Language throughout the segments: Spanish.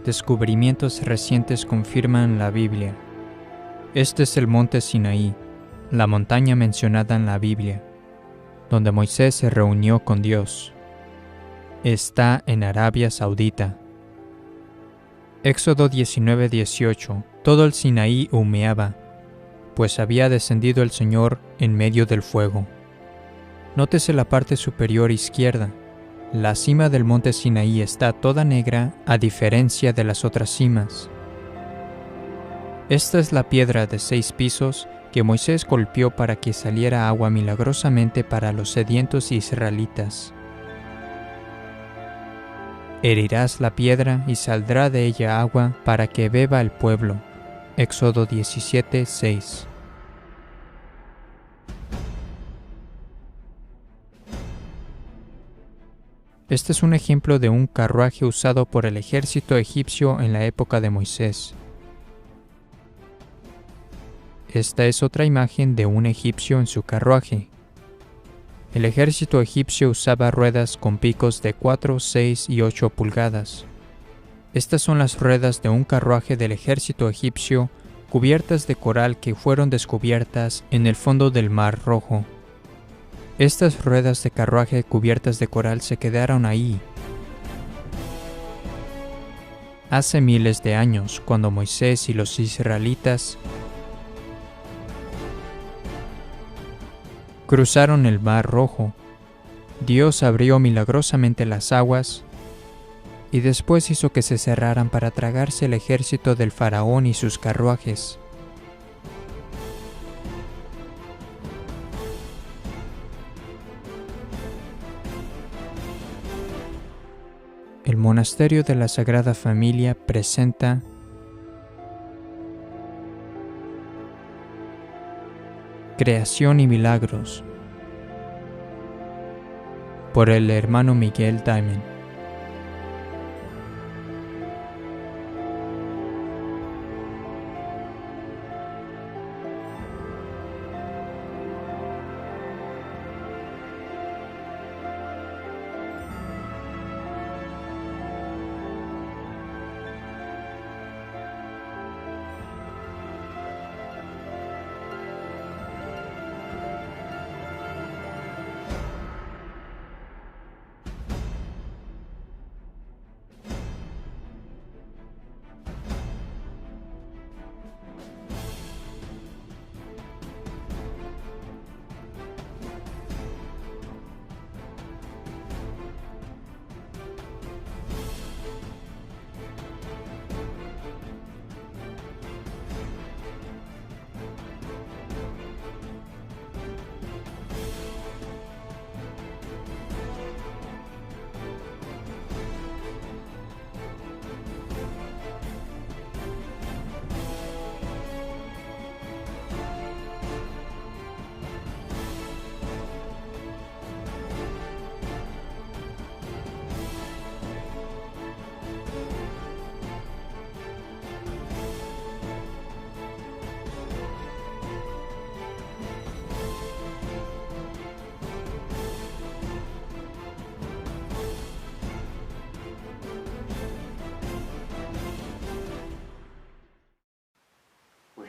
Descubrimientos recientes confirman la Biblia. Este es el monte Sinaí, la montaña mencionada en la Biblia, donde Moisés se reunió con Dios. Está en Arabia Saudita. Éxodo 19:18. Todo el Sinaí humeaba, pues había descendido el Señor en medio del fuego. Nótese la parte superior izquierda. La cima del monte Sinaí está toda negra, a diferencia de las otras cimas. Esta es la piedra de 6 pisos que Moisés golpeó para que saliera agua milagrosamente para los sedientos israelitas. Herirás la piedra y saldrá de ella agua para que beba el pueblo. Éxodo 17:6. Este es un ejemplo de un carruaje usado por el ejército egipcio en la época de Moisés. Esta es otra imagen de un egipcio en su carruaje. El ejército egipcio usaba ruedas con picos de 4, 6 y 8 pulgadas. Estas son las ruedas de un carruaje del ejército egipcio cubiertas de coral que fueron descubiertas en el fondo del Mar Rojo. Estas ruedas de carruaje cubiertas de coral se quedaron ahí hace miles de años, cuando Moisés y los israelitas cruzaron el Mar Rojo. Dios abrió milagrosamente las aguas y después hizo que se cerraran para tragarse el ejército del faraón y sus carruajes. El monasterio de la Sagrada Familia presenta Creación y Milagros por el hermano Miguel Diamond.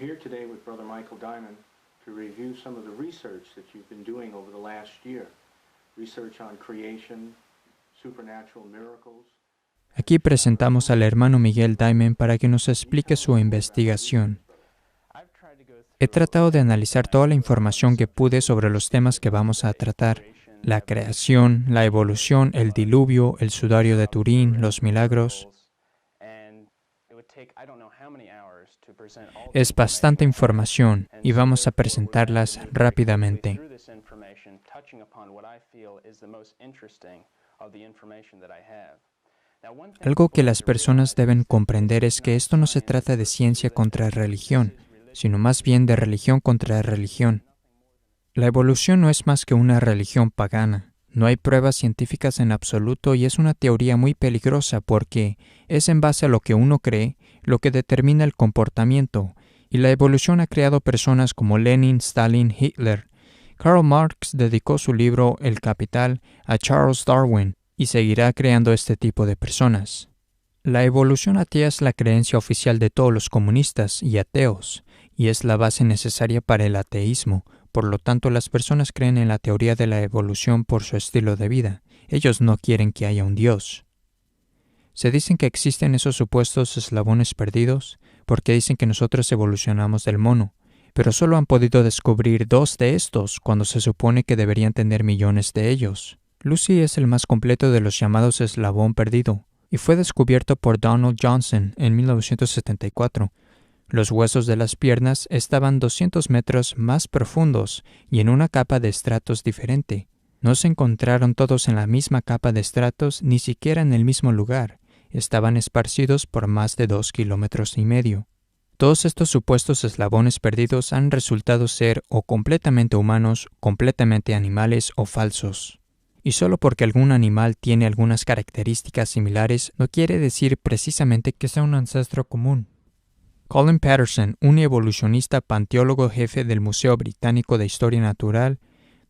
Here today with Brother Michael Diamond to review some of the research that you've been doing over the last year. Research on creation, supernatural miracles. Aquí presentamos al hermano Miguel Diamond para que nos explique su investigación. He tratado de analizar toda la información que pude sobre los temas que vamos a tratar: la creación, la evolución, el diluvio, el sudario de Turín, los milagros. Es bastante información y vamos a presentarlas rápidamente. Algo que las personas deben comprender es que esto no se trata de ciencia contra religión, sino más bien de religión contra religión. La evolución no es más que una religión pagana. No hay pruebas científicas en absoluto y es una teoría muy peligrosa porque es en base a lo que uno cree lo que determina el comportamiento, y la evolución ha creado personas como Lenin, Stalin, Hitler. Karl Marx dedicó su libro El Capital a Charles Darwin y seguirá creando este tipo de personas. La evolución atea es la creencia oficial de todos los comunistas y ateos, y es la base necesaria para el ateísmo. Por lo tanto, las personas creen en la teoría de la evolución por su estilo de vida. Ellos no quieren que haya un Dios. Se dicen que existen esos supuestos eslabones perdidos porque dicen que nosotros evolucionamos del mono, pero solo han podido descubrir 2 de estos cuando se supone que deberían tener millones de ellos. Lucy es el más completo de los llamados eslabón perdido, y fue descubierto por Donald Johnson en 1974. Los huesos de las piernas estaban 200 metros más profundos y en una capa de estratos diferente. No se encontraron todos en la misma capa de estratos, ni siquiera en el mismo lugar. Estaban esparcidos por más de 2,5 kilómetros. Todos estos supuestos eslabones perdidos han resultado ser o completamente humanos, completamente animales o falsos. Y solo porque algún animal tiene algunas características similares no quiere decir precisamente que sea un ancestro común. Colin Patterson, un evolucionista panteólogo jefe del Museo Británico de Historia Natural,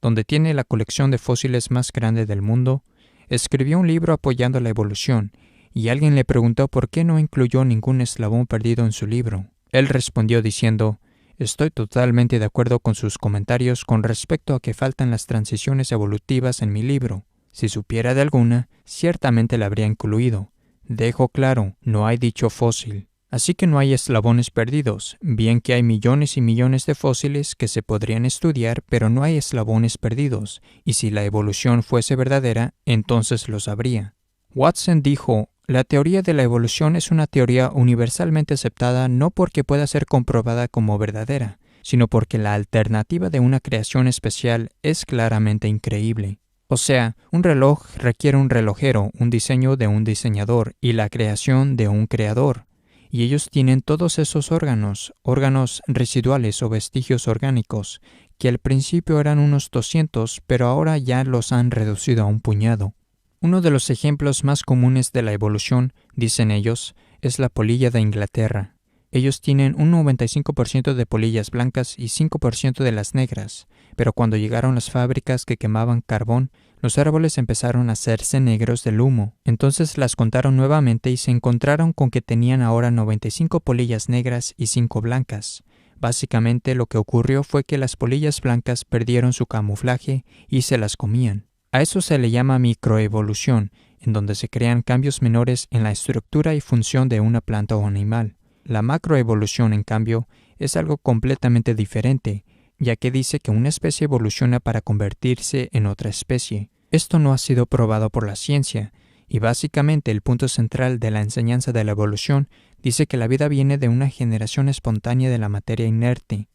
donde tiene la colección de fósiles más grande del mundo, escribió un libro apoyando la evolución, y alguien le preguntó por qué no incluyó ningún eslabón perdido en su libro. Él respondió diciendo: «Estoy totalmente de acuerdo con sus comentarios con respecto a que faltan las transiciones evolutivas en mi libro. Si supiera de alguna, ciertamente la habría incluido. Dejo claro, no hay dicho fósil. Así que no hay eslabones perdidos, bien que hay millones y millones de fósiles que se podrían estudiar, pero no hay eslabones perdidos, y si la evolución fuese verdadera, entonces los habría». Watson dijo: «La teoría de la evolución es una teoría universalmente aceptada no porque pueda ser comprobada como verdadera, sino porque la alternativa de una creación especial es claramente increíble. O sea, un reloj requiere un relojero, un diseño de un diseñador y la creación de un creador. Y ellos tienen todos esos órganos residuales o vestigios orgánicos, que al principio eran unos 200, pero ahora ya los han reducido a un puñado. Uno de los ejemplos más comunes de la evolución, dicen ellos, es la polilla de Inglaterra. Ellos tienen un 95% de polillas blancas y 5% de las negras, pero cuando llegaron las fábricas que quemaban carbón, los árboles empezaron a hacerse negros del humo. Entonces las contaron nuevamente y se encontraron con que tenían ahora 95 polillas negras y 5 blancas. Básicamente lo que ocurrió fue que las polillas blancas perdieron su camuflaje y se las comían. A eso se le llama microevolución, en donde se crean cambios menores en la estructura y función de una planta o animal. La macroevolución, en cambio, es algo completamente diferente, ya que dice que una especie evoluciona para convertirse en otra especie. Esto no ha sido probado por la ciencia, y básicamente el punto central de la enseñanza de la evolución dice que la vida viene de una generación espontánea de la materia inerte.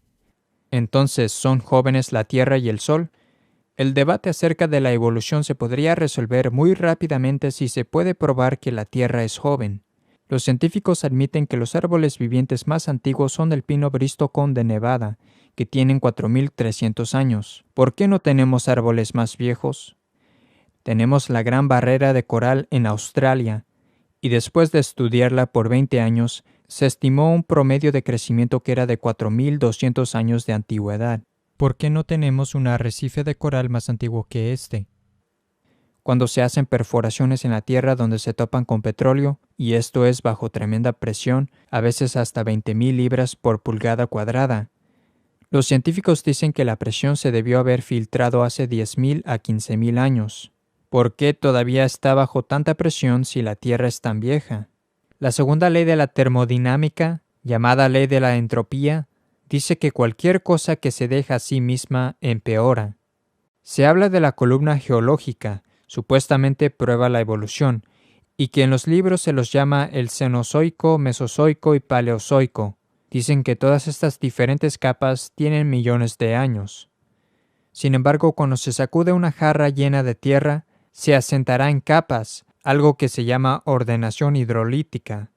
Entonces, ¿son jóvenes la Tierra y el Sol? El debate acerca de la evolución se podría resolver muy rápidamente si se puede probar que la Tierra es joven. Los científicos admiten que los árboles vivientes más antiguos son el pino Bristocón de Nevada, que tienen 4.300 años. ¿Por qué no tenemos árboles más viejos? Tenemos la Gran Barrera de Coral en Australia, y después de estudiarla por 20 años, se estimó un promedio de crecimiento que era de 4.200 años de antigüedad. ¿Por qué no tenemos un arrecife de coral más antiguo que este? Cuando se hacen perforaciones en la tierra donde se topan con petróleo, y esto es bajo tremenda presión, a veces hasta 20,000 libras por pulgada cuadrada, los científicos dicen que la presión se debió haber filtrado hace 10,000 a 15,000 años. ¿Por qué todavía está bajo tanta presión si la Tierra es tan vieja? La segunda ley de la termodinámica, llamada ley de la entropía, dice que cualquier cosa que se deja a sí misma empeora. Se habla de la columna geológica, supuestamente prueba la evolución, y que en los libros se los llama el Cenozoico, Mesozoico y Paleozoico. Dicen que todas estas diferentes capas tienen millones de años. Sin embargo, cuando se sacude una jarra llena de tierra, se asentará en capas, algo que se llama ordenación hidrolítica.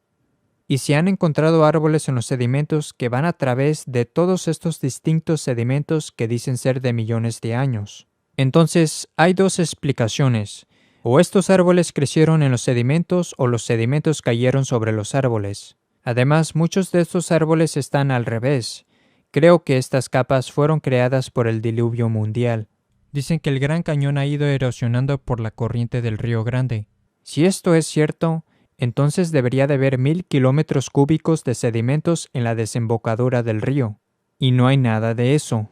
Y se han encontrado árboles en los sedimentos que van a través de todos estos distintos sedimentos que dicen ser de millones de años. Entonces, hay 2 explicaciones. O estos árboles crecieron en los sedimentos o los sedimentos cayeron sobre los árboles. Además, muchos de estos árboles están al revés. Creo que estas capas fueron creadas por el diluvio mundial. Dicen que el Gran Cañón ha ido erosionando por la corriente del Río Grande. Si esto es cierto, entonces debería de haber 1000 kilómetros cúbicos de sedimentos en la desembocadura del río. Y no hay nada de eso.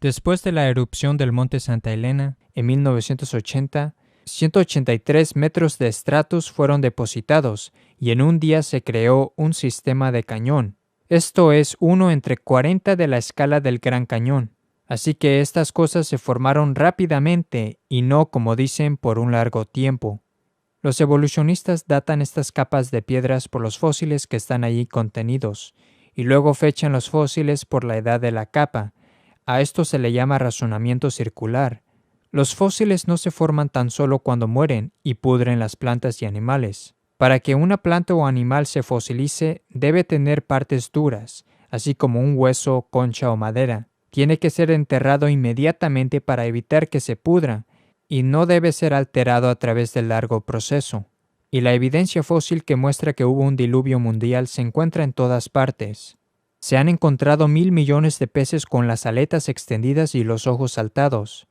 Después de la erupción del monte Santa Elena, en 1980, 183 metros de estratos fueron depositados y en un día se creó un sistema de cañón. Esto es 1 entre 40 de la escala del Gran Cañón. Así que estas cosas se formaron rápidamente y no, como dicen, por un largo tiempo. Los evolucionistas datan estas capas de piedras por los fósiles que están allí contenidos, y luego fechan los fósiles por la edad de la capa. A esto se le llama razonamiento circular. Los fósiles no se forman tan solo cuando mueren y pudren las plantas y animales. Para que una planta o animal se fosilice, debe tener partes duras, así como un hueso, concha o madera. Tiene que ser enterrado inmediatamente para evitar que se pudra, y no debe ser alterado a través del largo proceso. Y la evidencia fósil que muestra que hubo un diluvio mundial se encuentra en todas partes. Se han encontrado 1000 millones de peces con las aletas extendidas y los ojos saltados.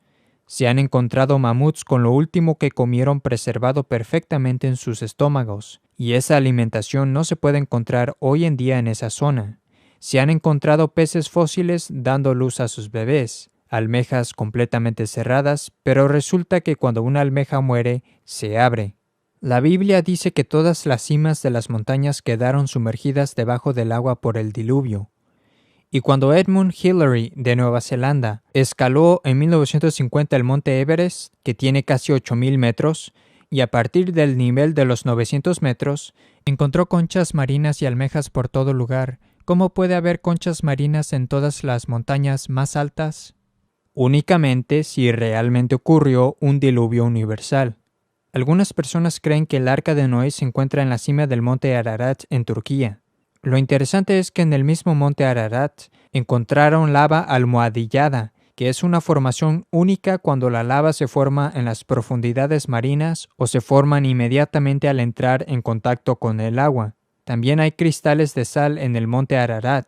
Se han encontrado mamuts con lo último que comieron preservado perfectamente en sus estómagos, y esa alimentación no se puede encontrar hoy en día en esa zona. Se han encontrado peces fósiles dando luz a sus bebés, almejas completamente cerradas, pero resulta que cuando una almeja muere, se abre. La Biblia dice que todas las cimas de las montañas quedaron sumergidas debajo del agua por el diluvio. Y cuando Edmund Hillary, de Nueva Zelanda, escaló en 1950 el monte Everest, que tiene casi 8000 metros, y a partir del nivel de los 900 metros, encontró conchas marinas y almejas por todo lugar. ¿Cómo puede haber conchas marinas en todas las montañas más altas? Únicamente si realmente ocurrió un diluvio universal. Algunas personas creen que el Arca de Noé se encuentra en la cima del monte Ararat en Turquía. Lo interesante es que en el mismo monte Ararat encontraron lava almohadillada, que es una formación única cuando la lava se forma en las profundidades marinas o se forman inmediatamente al entrar en contacto con el agua. También hay cristales de sal en el monte Ararat,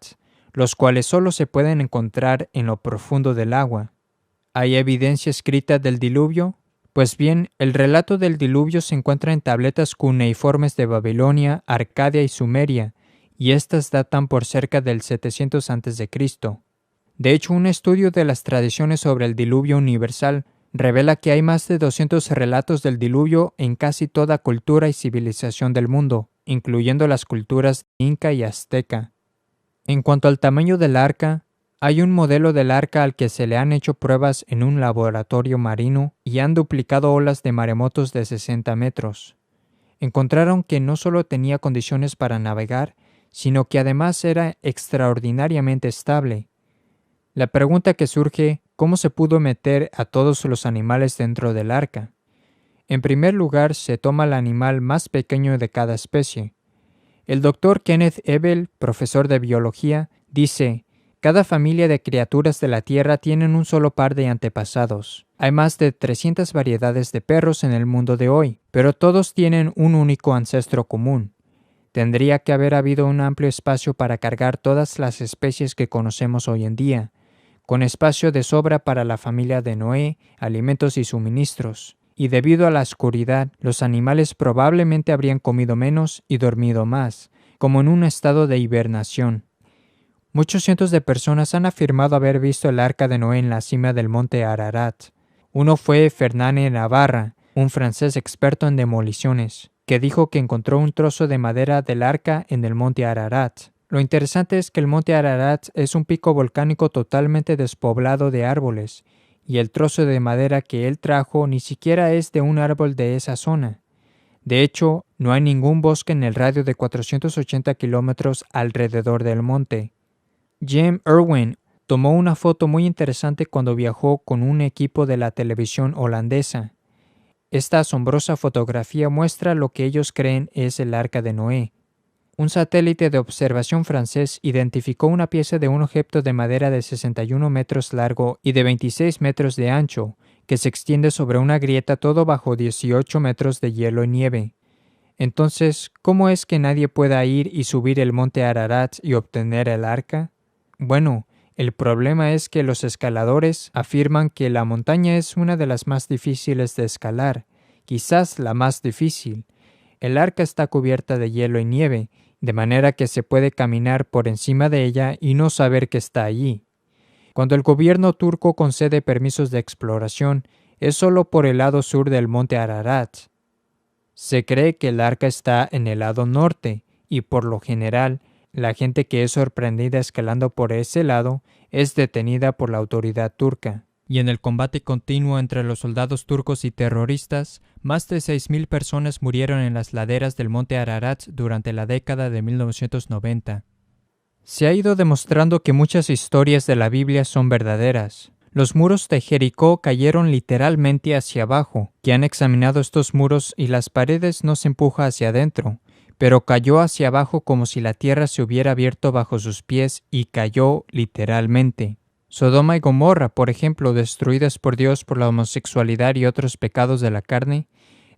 los cuales solo se pueden encontrar en lo profundo del agua. ¿Hay evidencia escrita del diluvio? Pues bien, el relato del diluvio se encuentra en tabletas cuneiformes de Babilonia, Arcadia y Sumeria, y estas datan por cerca del 700 a.C. De hecho, un estudio de las tradiciones sobre el diluvio universal revela que hay más de 200 relatos del diluvio en casi toda cultura y civilización del mundo, incluyendo las culturas inca y azteca. En cuanto al tamaño del arca, hay un modelo del arca al que se le han hecho pruebas en un laboratorio marino y han duplicado olas de maremotos de 60 metros. Encontraron que no solo tenía condiciones para navegar, sino que además era extraordinariamente estable. La pregunta que surge, ¿cómo se pudo meter a todos los animales dentro del arca? En primer lugar, se toma el animal más pequeño de cada especie. El Dr. Kenneth Ebel, profesor de biología, dice: cada familia de criaturas de la Tierra tienen un solo par de antepasados. Hay más de 300 variedades de perros en el mundo de hoy, pero todos tienen un único ancestro común. Tendría que haber habido un amplio espacio para cargar todas las especies que conocemos hoy en día, con espacio de sobra para la familia de Noé, alimentos y suministros. Y debido a la oscuridad, los animales probablemente habrían comido menos y dormido más, como en un estado de hibernación. Muchos cientos de personas han afirmado haber visto el Arca de Noé en la cima del monte Ararat. Uno fue Fernane Navarra, un francés experto en demoliciones, que dijo que encontró un trozo de madera del arca en el monte Ararat. Lo interesante es que el monte Ararat es un pico volcánico totalmente despoblado de árboles, y el trozo de madera que él trajo ni siquiera es de un árbol de esa zona. De hecho, no hay ningún bosque en el radio de 480 kilómetros alrededor del monte. Jim Irwin tomó una foto muy interesante cuando viajó con un equipo de la televisión holandesa. Esta asombrosa fotografía muestra lo que ellos creen es el Arca de Noé. Un satélite de observación francés identificó una pieza de un objeto de madera de 61 metros largo y de 26 metros de ancho, que se extiende sobre una grieta todo bajo 18 metros de hielo y nieve. Entonces, ¿cómo es que nadie pueda ir y subir el monte Ararat y obtener el arca? Bueno, el problema es que los escaladores afirman que la montaña es una de las más difíciles de escalar, quizás la más difícil. El arca está cubierta de hielo y nieve, de manera que se puede caminar por encima de ella y no saber que está allí. Cuando el gobierno turco concede permisos de exploración, es solo por el lado sur del monte Ararat. Se cree que el arca está en el lado norte, y por lo general, la gente que es sorprendida escalando por ese lado es detenida por la autoridad turca. Y en el combate continuo entre los soldados turcos y terroristas, más de 6.000 personas murieron en las laderas del monte Ararat durante la década de 1990. Se ha ido demostrando que muchas historias de la Biblia son verdaderas. Los muros de Jericó cayeron literalmente hacia abajo. Que han examinado estos muros y las paredes no se empuja hacia adentro, pero cayó hacia abajo como si la tierra se hubiera abierto bajo sus pies y cayó literalmente. Sodoma y Gomorra, por ejemplo, destruidas por Dios por la homosexualidad y otros pecados de la carne.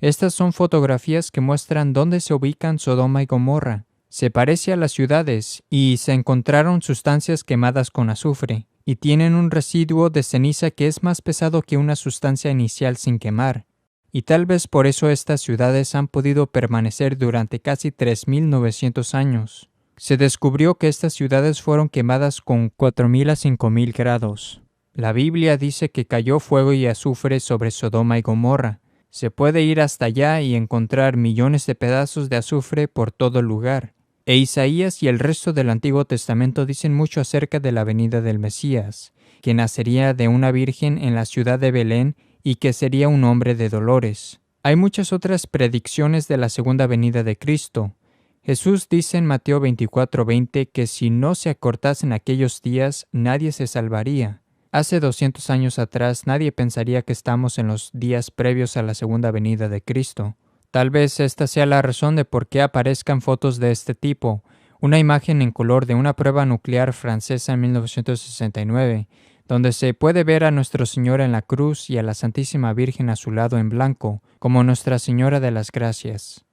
Estas son fotografías que muestran dónde se ubican Sodoma y Gomorra. Se parece a las ciudades y se encontraron sustancias quemadas con azufre y tienen un residuo de ceniza que es más pesado que una sustancia inicial sin quemar. Y tal vez por eso estas ciudades han podido permanecer durante casi 3.900 años. Se descubrió que estas ciudades fueron quemadas con 4.000 a 5.000 grados. La Biblia dice que cayó fuego y azufre sobre Sodoma y Gomorra. Se puede ir hasta allá y encontrar millones de pedazos de azufre por todo lugar. E Isaías y el resto del Antiguo Testamento dicen mucho acerca de la venida del Mesías, que nacería de una virgen en la ciudad de Belén y que sería un hombre de dolores. Hay muchas otras predicciones de la segunda venida de Cristo. Jesús dice en Mateo 24:20 que si no se acortasen aquellos días, nadie se salvaría. Hace 200 años atrás nadie pensaría que estamos en los días previos a la segunda venida de Cristo. Tal vez esta sea la razón de por qué aparezcan fotos de este tipo. Una imagen en color de una prueba nuclear francesa en 1969, donde se puede ver a Nuestro Señor en la cruz y a la Santísima Virgen a su lado en blanco, como Nuestra Señora de las Gracias.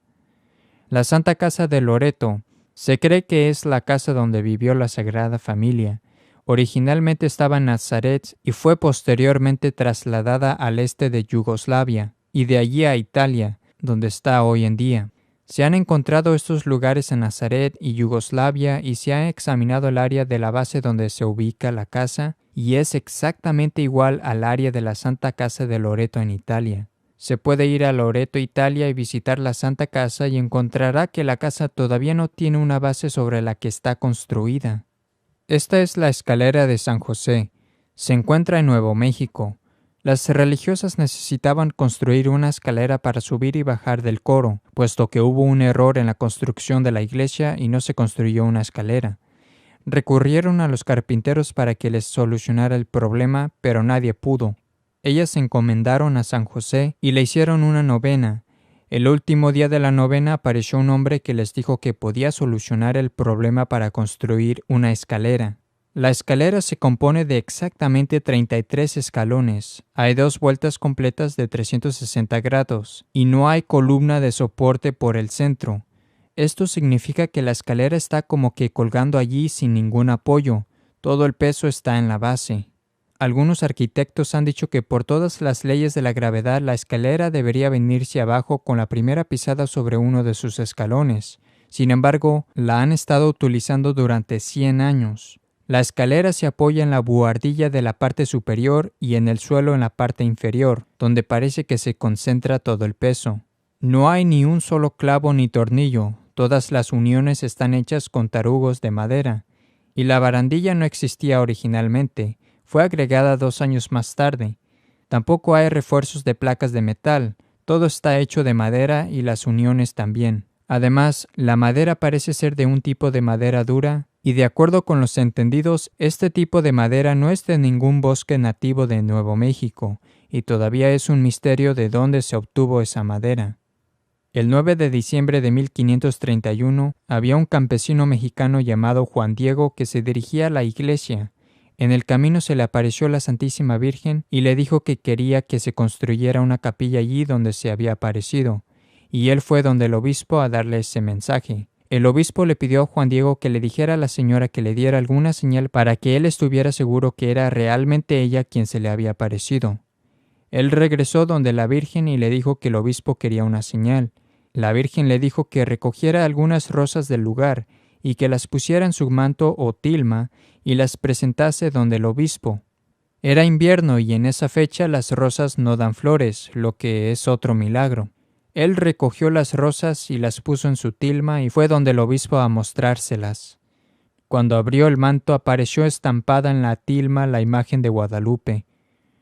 La Santa Casa de Loreto se cree que es la casa donde vivió la Sagrada Familia. Originalmente estaba en Nazaret y fue posteriormente trasladada al este de Yugoslavia y de allí a Italia, donde está hoy en día. Se han encontrado estos lugares en Nazaret y Yugoslavia y se ha examinado el área de la base donde se ubica la casa y es exactamente igual al área de la Santa Casa de Loreto en Italia. Se puede ir a Loreto, Italia y visitar la Santa Casa y encontrará que la casa todavía no tiene una base sobre la que está construida. Esta es la escalera de San José. Se encuentra en Nuevo México. Las religiosas necesitaban construir una escalera para subir y bajar del coro, puesto que hubo un error en la construcción de la iglesia y no se construyó una escalera. Recurrieron a los carpinteros para que les solucionara el problema, pero nadie pudo. Ellas se encomendaron a San José y le hicieron una novena. El último día de la novena apareció un hombre que les dijo que podía solucionar el problema para construir una escalera. La escalera se compone de exactamente 33 escalones. Hay 2 vueltas completas de 360 grados y no hay columna de soporte por el centro. Esto significa que la escalera está como que colgando allí sin ningún apoyo. Todo el peso está en la base. Algunos arquitectos han dicho que por todas las leyes de la gravedad la escalera debería venirse abajo con la primera pisada sobre uno de sus escalones. Sin embargo, la han estado utilizando durante 100 años. La escalera se apoya en la buhardilla de la parte superior y en el suelo en la parte inferior, donde parece que se concentra todo el peso. No hay ni un solo clavo ni tornillo, todas las uniones están hechas con tarugos de madera. Y la barandilla no existía originalmente, fue agregada 2 años más tarde. Tampoco hay refuerzos de placas de metal, todo está hecho de madera y las uniones también. Además, la madera parece ser de un tipo de madera dura, y de acuerdo con los entendidos, este tipo de madera no es de ningún bosque nativo de Nuevo México, y todavía es un misterio de dónde se obtuvo esa madera. El 9 de diciembre de 1531, había un campesino mexicano llamado Juan Diego que se dirigía a la iglesia. En el camino se le apareció la Santísima Virgen y le dijo que quería que se construyera una capilla allí donde se había aparecido, y él fue donde el obispo a darle ese mensaje. El obispo le pidió a Juan Diego que le dijera a la señora que le diera alguna señal para que él estuviera seguro que era realmente ella quien se le había aparecido. Él regresó donde la Virgen y le dijo que el obispo quería una señal. La Virgen le dijo que recogiera algunas rosas del lugar y que las pusiera en su manto o tilma y las presentase donde el obispo. Era invierno y en esa fecha las rosas no dan flores, lo que es otro milagro. Él recogió las rosas y las puso en su tilma y fue donde el obispo a mostrárselas. Cuando abrió el manto apareció estampada en la tilma la imagen de Guadalupe.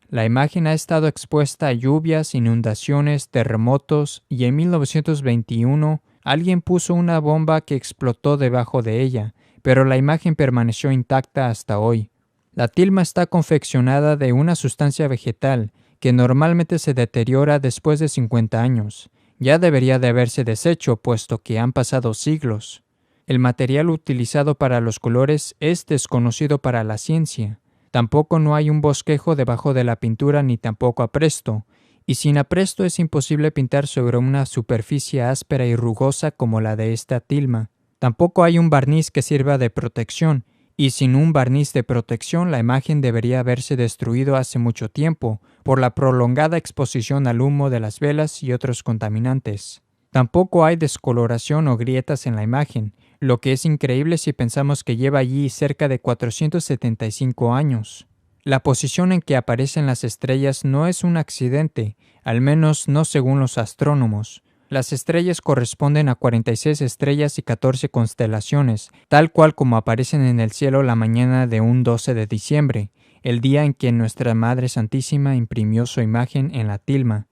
La imagen ha estado expuesta a lluvias, inundaciones, terremotos y en 1921 alguien puso una bomba que explotó debajo de ella, pero la imagen permaneció intacta hasta hoy. La tilma está confeccionada de una sustancia vegetal que normalmente se deteriora después de 50 años. Ya debería de haberse deshecho, puesto que han pasado siglos. El material utilizado para los colores es desconocido para la ciencia. Tampoco no hay un bosquejo debajo de la pintura ni tampoco apresto, y sin apresto es imposible pintar sobre una superficie áspera y rugosa como la de esta tilma. Tampoco hay un barniz que sirva de protección, y sin un barniz de protección la imagen debería haberse destruido hace mucho tiempo por la prolongada exposición al humo de las velas y otros contaminantes. Tampoco hay descoloración o grietas en la imagen, lo que es increíble si pensamos que lleva allí cerca de 475 años. La posición en que aparecen las estrellas no es un accidente, al menos no según los astrónomos. Las estrellas corresponden a 46 estrellas y 14 constelaciones, tal cual como aparecen en el cielo la mañana de un 12 de diciembre, el día en que nuestra Madre Santísima imprimió su imagen en la tilma.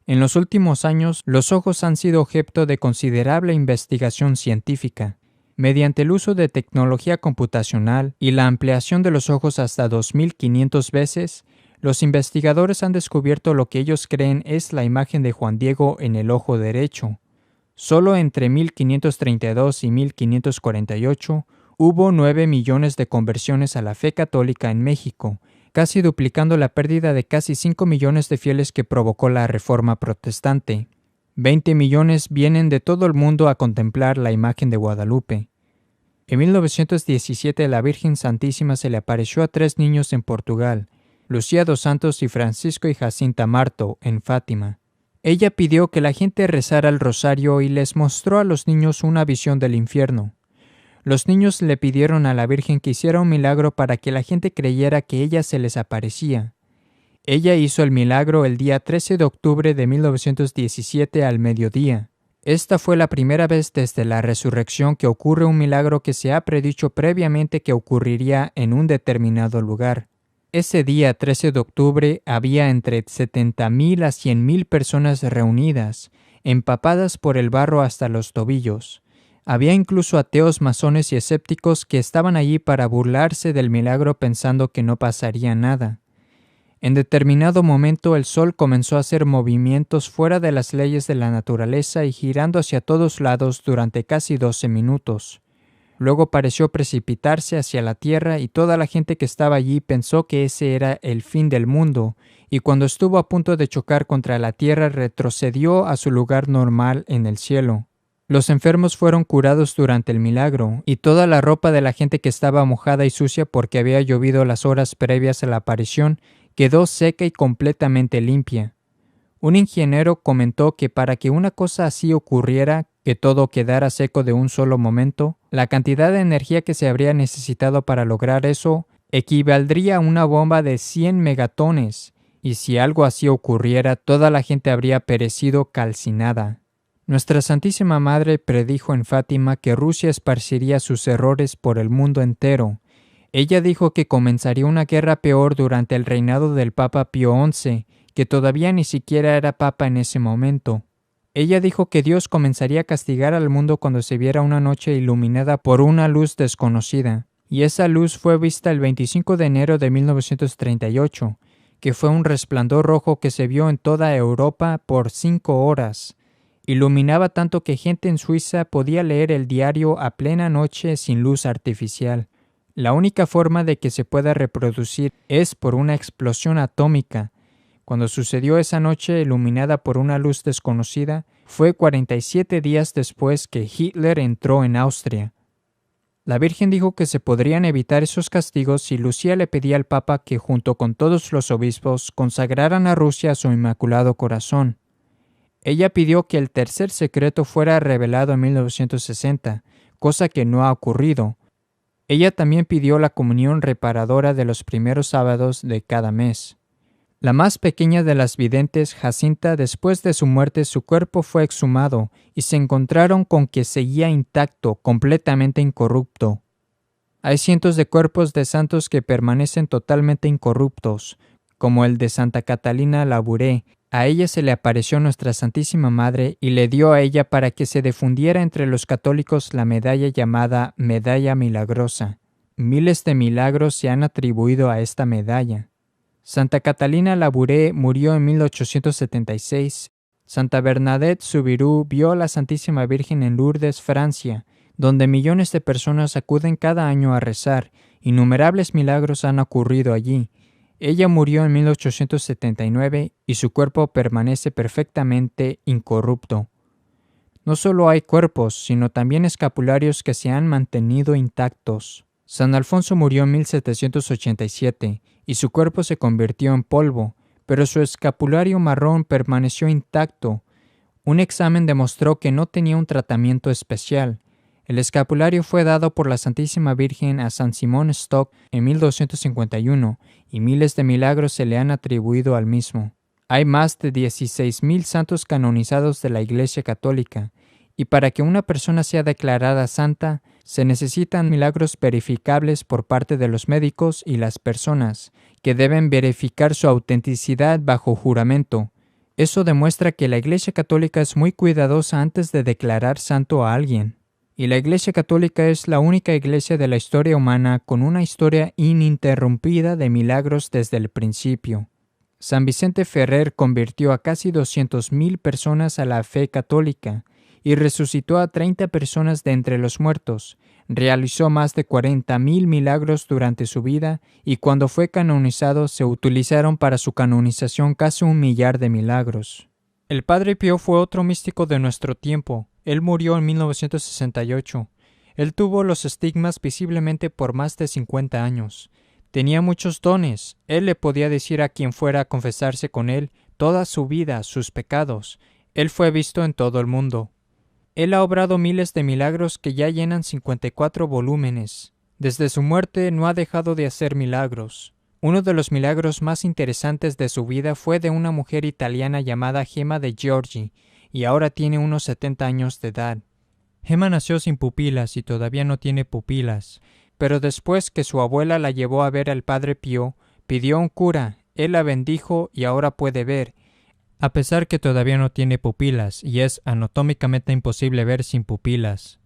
En los últimos años, los ojos han sido objeto de considerable investigación científica. Mediante el uso de tecnología computacional y la ampliación de los ojos hasta 2500 veces, los investigadores han descubierto lo que ellos creen es la imagen de Juan Diego en el ojo derecho. Solo entre 1532 y 1548 hubo 9 millones de conversiones a la fe católica en México, casi duplicando la pérdida de casi 5 millones de fieles que provocó la Reforma Protestante. 20 millones vienen de todo el mundo a contemplar la imagen de Guadalupe. En 1917 la Virgen Santísima se le apareció a 3 niños en Portugal, Lucía dos Santos y Francisco y Jacinta Marto, en Fátima. Ella pidió que la gente rezara el rosario y les mostró a los niños una visión del infierno. Los niños le pidieron a la Virgen que hiciera un milagro para que la gente creyera que ella se les aparecía. Ella hizo el milagro el día 13 de octubre de 1917 al mediodía. Esta fue la primera vez desde la resurrección que ocurre un milagro que se ha predicho previamente que ocurriría en un determinado lugar. Ese día 13 de octubre había entre 70,000 a 100,000 personas reunidas, empapadas por el barro hasta los tobillos. Había incluso ateos, masones y escépticos que estaban allí para burlarse del milagro pensando que no pasaría nada. En determinado momento el sol comenzó a hacer movimientos fuera de las leyes de la naturaleza y girando hacia todos lados durante casi 12 minutos. Luego pareció precipitarse hacia la tierra y toda la gente que estaba allí pensó que ese era el fin del mundo, y cuando estuvo a punto de chocar contra la tierra retrocedió a su lugar normal en el cielo. Los enfermos fueron curados durante el milagro, y toda la ropa de la gente que estaba mojada y sucia porque había llovido las horas previas a la aparición quedó seca y completamente limpia. Un ingeniero comentó que para que una cosa así ocurriera, que todo quedara seco de un solo momento, la cantidad de energía que se habría necesitado para lograr eso equivaldría a una bomba de 100 megatones, y si algo así ocurriera, toda la gente habría perecido calcinada. Nuestra Santísima Madre predijo en Fátima que Rusia esparciría sus errores por el mundo entero. Ella dijo que comenzaría una guerra peor durante el reinado del Papa Pío XI, que todavía ni siquiera era papa en ese momento. Ella dijo que Dios comenzaría a castigar al mundo cuando se viera una noche iluminada por una luz desconocida, y esa luz fue vista el 25 de enero de 1938, que fue un resplandor rojo que se vio en toda Europa por 5 horas. Iluminaba tanto que gente en Suiza podía leer el diario a plena noche sin luz artificial. La única forma de que se pueda reproducir es por una explosión atómica. Cuando sucedió esa noche iluminada por una luz desconocida, fue 47 días después que Hitler entró en Austria. La Virgen dijo que se podrían evitar esos castigos si Lucía le pedía al Papa que junto con todos los obispos consagraran a Rusia a su Inmaculado Corazón. Ella pidió que el tercer secreto fuera revelado en 1960, cosa que no ha ocurrido. Ella también pidió la comunión reparadora de los primeros sábados de cada mes. La más pequeña de las videntes, Jacinta, después de su muerte, su cuerpo fue exhumado y se encontraron con que seguía intacto, completamente incorrupto. Hay cientos de cuerpos de santos que permanecen totalmente incorruptos, como el de Santa Catalina Labouré. A ella se le apareció Nuestra Santísima Madre y le dio a ella para que se difundiera entre los católicos la medalla llamada Medalla Milagrosa. Miles de milagros se han atribuido a esta medalla. Santa Catalina Labouré murió en 1876. Santa Bernadette Soubirous vio a la Santísima Virgen en Lourdes, Francia, donde millones de personas acuden cada año a rezar. Innumerables milagros han ocurrido allí. Ella murió en 1879 y su cuerpo permanece perfectamente incorrupto. No solo hay cuerpos, sino también escapularios que se han mantenido intactos. San Alfonso murió en 1787 y su cuerpo se convirtió en polvo, pero su escapulario marrón permaneció intacto. Un examen demostró que no tenía un tratamiento especial. El escapulario fue dado por la Santísima Virgen a San Simón Stock en 1251 y miles de milagros se le han atribuido al mismo. Hay más de 16,000 santos canonizados de la Iglesia Católica, y para que una persona sea declarada santa, se necesitan milagros verificables por parte de los médicos y las personas, que deben verificar su autenticidad bajo juramento. Eso demuestra que la Iglesia Católica es muy cuidadosa antes de declarar santo a alguien. Y la Iglesia Católica es la única iglesia de la historia humana con una historia ininterrumpida de milagros desde el principio. San Vicente Ferrer convirtió a casi 200,000 personas a la fe católica y resucitó a 30 personas de entre los muertos. Realizó más de 40,000 milagros durante su vida y cuando fue canonizado se utilizaron para su canonización casi 1,000,000 de milagros. El Padre Pío fue otro místico de nuestro tiempo. Él murió en 1968. Él tuvo los estigmas visiblemente por más de 50 años. Tenía muchos dones. Él le podía decir a quien fuera a confesarse con él toda su vida, sus pecados. Él fue visto en todo el mundo. Él ha obrado miles de milagros que ya llenan 54 volúmenes. Desde su muerte no ha dejado de hacer milagros. Uno de los milagros más interesantes de su vida fue de una mujer italiana llamada Gemma de Giorgi, y ahora tiene unos 70 años de edad. Gemma nació sin pupilas y todavía no tiene pupilas, pero después que su abuela la llevó a ver al Padre Pío, pidió a un cura, él la bendijo y ahora puede ver, a pesar que todavía no tiene pupilas y es anatómicamente imposible ver sin pupilas.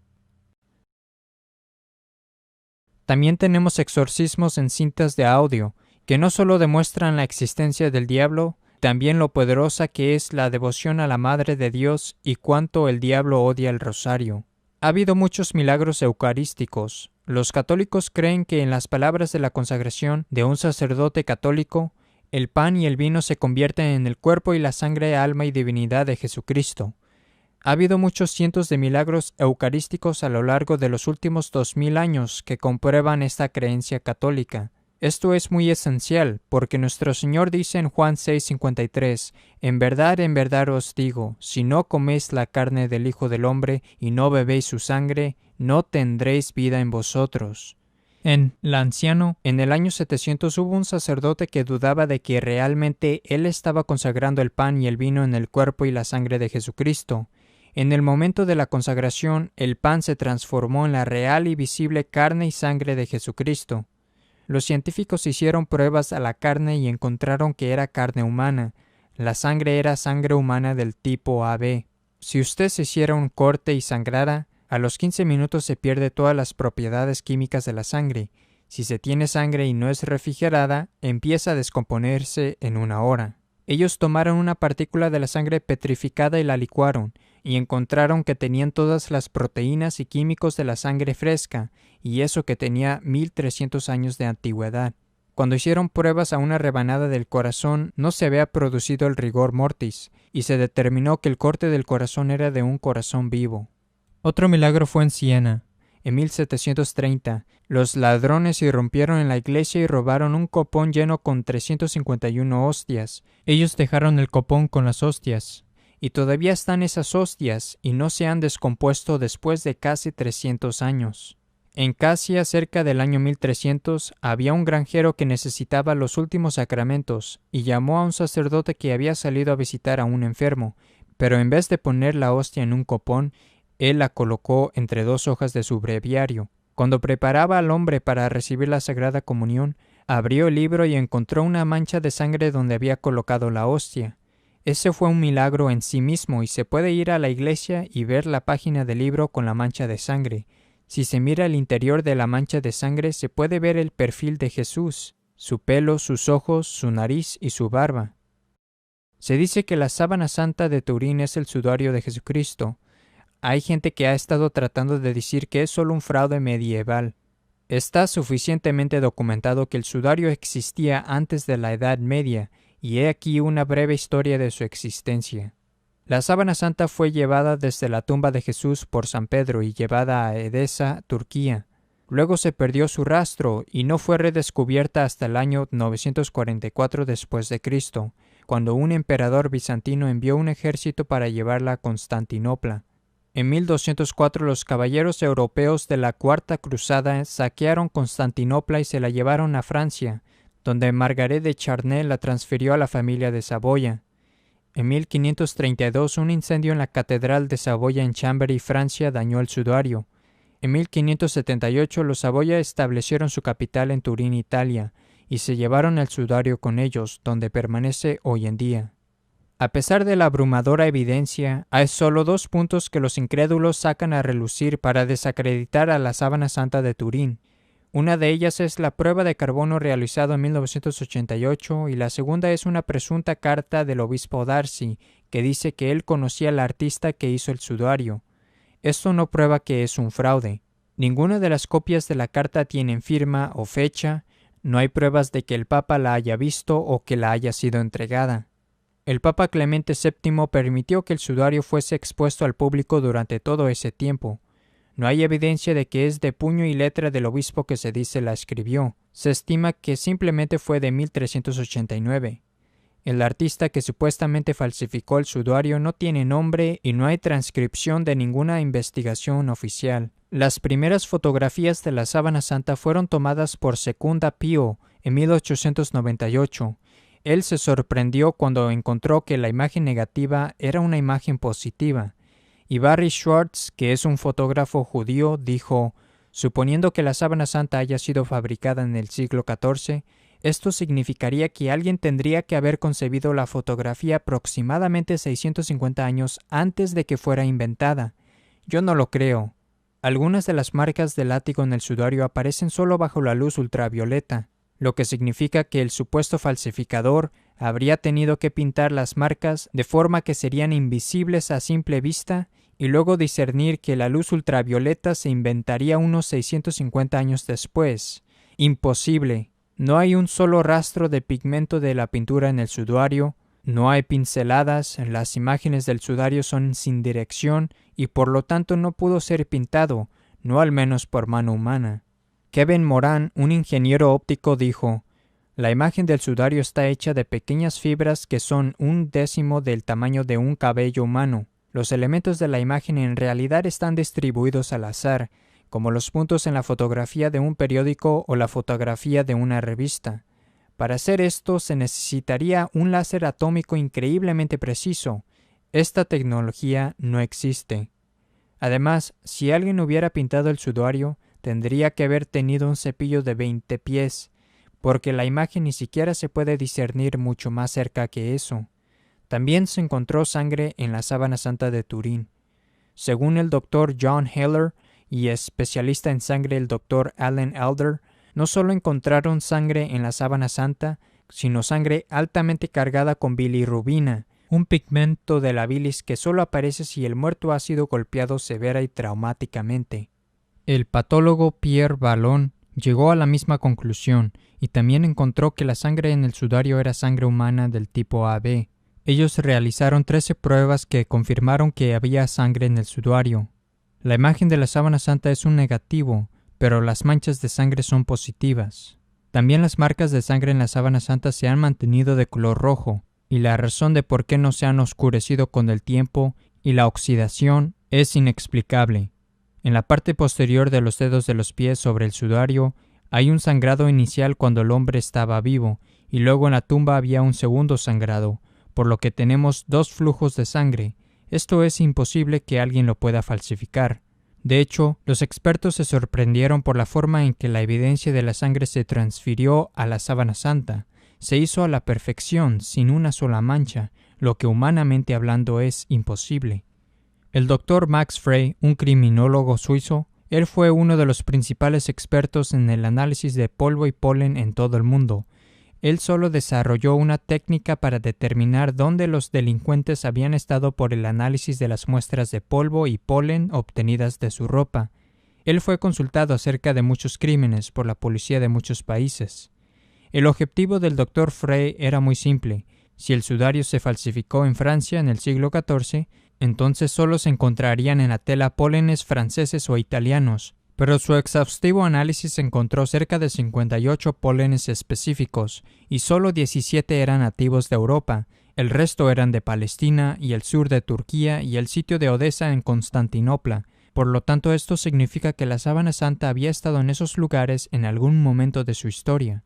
También tenemos exorcismos en cintas de audio, que no solo demuestran la existencia del diablo, también lo poderosa que es la devoción a la Madre de Dios y cuánto el diablo odia el rosario. Ha habido muchos milagros eucarísticos. Los católicos creen que en las palabras de la consagración de un sacerdote católico, el pan y el vino se convierten en el cuerpo y la sangre, alma y divinidad de Jesucristo. Ha habido muchos cientos de milagros eucarísticos a lo largo de los últimos 2000 años que comprueban esta creencia católica. Esto es muy esencial, porque nuestro Señor dice en Juan 6:53, en verdad os digo, si no coméis la carne del Hijo del Hombre y no bebéis su sangre, no tendréis vida en vosotros. En Lanciano, en el año 700 hubo un sacerdote que dudaba de que realmente él estaba consagrando el pan y el vino en el cuerpo y la sangre de Jesucristo. En el momento de la consagración, el pan se transformó en la real y visible carne y sangre de Jesucristo. Los científicos hicieron pruebas a la carne y encontraron que era carne humana. La sangre era sangre humana del tipo AB. Si usted se hiciera un corte y sangrara, a los 15 minutos se pierde todas las propiedades químicas de la sangre. Si se tiene sangre y no es refrigerada, empieza a descomponerse en 1 hora. Ellos tomaron una partícula de la sangre petrificada y la licuaron, y encontraron que tenían todas las proteínas y químicos de la sangre fresca, y eso que tenía 1300 años de antigüedad. Cuando hicieron pruebas a una rebanada del corazón, no se había producido el rigor mortis, y se determinó que el corte del corazón era de un corazón vivo. Otro milagro fue en Siena. En 1730, los ladrones irrumpieron en la iglesia y robaron un copón lleno con 351 hostias. Ellos dejaron el copón con las hostias, y todavía están esas hostias y no se han descompuesto después de casi 300 años. En Casia, cerca del año 1300, había un granjero que necesitaba los últimos sacramentos y llamó a un sacerdote que había salido a visitar a un enfermo, pero en vez de poner la hostia en un copón, él la colocó entre 2 hojas de su breviario. Cuando preparaba al hombre para recibir la Sagrada Comunión, abrió el libro y encontró una mancha de sangre donde había colocado la hostia. Ese fue un milagro en sí mismo y se puede ir a la iglesia y ver la página del libro con la mancha de sangre. Si se mira el interior de la mancha de sangre, se puede ver el perfil de Jesús, su pelo, sus ojos, su nariz y su barba. Se dice que la sábana santa de Turín es el sudario de Jesucristo. Hay gente que ha estado tratando de decir que es solo un fraude medieval. Está suficientemente documentado que el sudario existía antes de la Edad Media, y he aquí una breve historia de su existencia. La sábana santa fue llevada desde la tumba de Jesús por San Pedro y llevada a Edesa, Turquía. Luego se perdió su rastro y no fue redescubierta hasta el año 944 después de Cristo, cuando un emperador bizantino envió un ejército para llevarla a Constantinopla. En 1204 los caballeros europeos de la Cuarta Cruzada saquearon Constantinopla y se la llevaron a Francia, donde Margaret de Charnay la transfirió a la familia de Saboya. En 1532 un incendio en la Catedral de Saboya en Chambéry, Francia, dañó el sudario. En 1578 los Saboya establecieron su capital en Turín, Italia, y se llevaron el sudario con ellos, donde permanece hoy en día. A pesar de la abrumadora evidencia, hay solo 2 puntos que los incrédulos sacan a relucir para desacreditar a la sábana santa de Turín. Una de ellas es la prueba de carbono realizada en 1988 y la segunda es una presunta carta del obispo Darcy que dice que él conocía al artista que hizo el sudario. Esto no prueba que es un fraude. Ninguna de las copias de la carta tienen firma o fecha, no hay pruebas de que el Papa la haya visto o que la haya sido entregada. El Papa Clemente VII permitió que el sudario fuese expuesto al público durante todo ese tiempo. No hay evidencia de que es de puño y letra del obispo que se dice la escribió. Se estima que simplemente fue de 1389. El artista que supuestamente falsificó el sudario no tiene nombre y no hay transcripción de ninguna investigación oficial. Las primeras fotografías de la sábana santa fueron tomadas por Secunda Pío en 1898. Él se sorprendió cuando encontró que la imagen negativa era una imagen positiva. Y Barry Schwartz, que es un fotógrafo judío, dijo: suponiendo que la sábana santa haya sido fabricada en el siglo XIV, esto significaría que alguien tendría que haber concebido la fotografía aproximadamente 650 años antes de que fuera inventada. Yo no lo creo. Algunas de las marcas del látigo en el sudario aparecen solo bajo la luz ultravioleta, lo que significa que el supuesto falsificador habría tenido que pintar las marcas de forma que serían invisibles a simple vista y luego discernir que la luz ultravioleta se inventaría unos 650 años después. Imposible. No hay un solo rastro de pigmento de la pintura en el sudario, no hay pinceladas, las imágenes del sudario son sin dirección y por lo tanto no pudo ser pintado, no al menos por mano humana. Kevin Moran, un ingeniero óptico, dijo: la imagen del sudario está hecha de pequeñas fibras que son 1/10 del tamaño de un cabello humano. Los elementos de la imagen en realidad están distribuidos al azar, como los puntos en la fotografía de un periódico o la fotografía de una revista. Para hacer esto se necesitaría un láser atómico increíblemente preciso. Esta tecnología no existe. Además, si alguien hubiera pintado el sudario, tendría que haber tenido un cepillo de 20 pies, porque la imagen ni siquiera se puede discernir mucho más cerca que eso. También se encontró sangre en la sábana santa de Turín. Según el Dr. John Heller y especialista en sangre el Dr. Alan Elder, no solo encontraron sangre en la sábana santa, sino sangre altamente cargada con bilirrubina, un pigmento de la bilis que solo aparece si el muerto ha sido golpeado severa y traumáticamente. El patólogo Pierre Vallon llegó a la misma conclusión y también encontró que la sangre en el sudario era sangre humana del tipo AB. Ellos realizaron 13 pruebas que confirmaron que había sangre en el sudario. La imagen de la sábana santa es un negativo, pero las manchas de sangre son positivas. También las marcas de sangre en la sábana santa se han mantenido de color rojo. y la razón de por qué no se han oscurecido con el tiempo y la oxidación es inexplicable. En la parte posterior de los dedos de los pies sobre el sudario hay un sangrado inicial cuando el hombre estaba vivo, y luego en la tumba había un segundo sangrado, por lo que tenemos dos flujos de sangre. Esto es imposible que alguien lo pueda falsificar. De hecho, los expertos se sorprendieron por la forma en que la evidencia de la sangre se transfirió a la sábana santa. Se hizo a la perfección, sin una sola mancha, lo que humanamente hablando es imposible. El Dr. Max Frey, un criminólogo suizo, él fue uno de los principales expertos en el análisis de polvo y polen en todo el mundo. Él solo desarrolló una técnica para determinar dónde los delincuentes habían estado por el análisis de las muestras de polvo y polen obtenidas de su ropa. Él fue consultado acerca de muchos crímenes por la policía de muchos países. El objetivo del Dr. Frey era muy simple. Si el sudario se falsificó en Francia en el siglo XIV, entonces solo se encontrarían en la tela pólenes franceses o italianos, pero su exhaustivo análisis encontró cerca de 58 pólenes específicos, y solo 17 eran nativos de Europa, el resto eran de Palestina y el sur de Turquía y el sitio de Odesa en Constantinopla. Por lo tanto, esto significa que la sábana santa había estado en esos lugares en algún momento de su historia.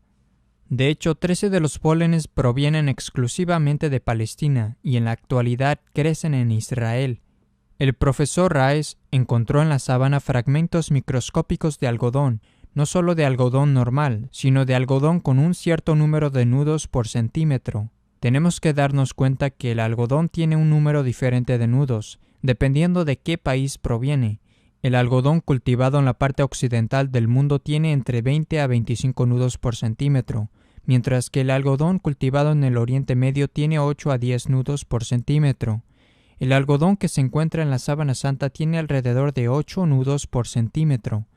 De hecho, 13 de los pólenes provienen exclusivamente de Palestina y en la actualidad crecen en Israel. El profesor Rice encontró en la sábana fragmentos microscópicos de algodón, no solo de algodón normal, sino de algodón con un cierto número de nudos por centímetro. Tenemos que darnos cuenta que el algodón tiene un número diferente de nudos, dependiendo de qué país proviene. El algodón cultivado en la parte occidental del mundo tiene entre 20 a 25 nudos por centímetro, mientras que el algodón cultivado en el Oriente Medio tiene 8 a 10 nudos por centímetro. El algodón que se encuentra en la sábana santa tiene alrededor de 8 nudos por centímetro.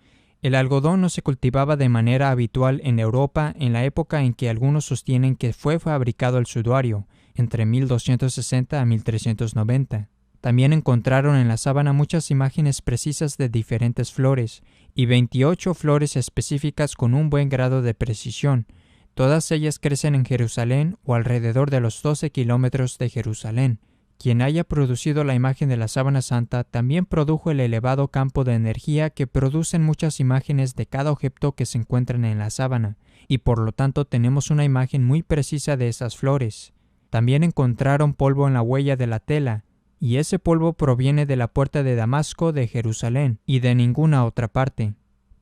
El algodón no se cultivaba de manera habitual en Europa en la época en que algunos sostienen que fue fabricado el sudario, entre 1260 a 1390. También encontraron en la sábana muchas imágenes precisas de diferentes flores, y 28 flores específicas con un buen grado de precisión. Todas ellas crecen en Jerusalén o alrededor de los 12 kilómetros de Jerusalén. Quien haya producido la imagen de la sábana santa también produjo el elevado campo de energía que producen muchas imágenes de cada objeto que se encuentran en la sábana, y por lo tanto tenemos una imagen muy precisa de esas flores. También encontraron polvo en la huella de la tela, y ese polvo proviene de la puerta de Damasco de Jerusalén y de ninguna otra parte.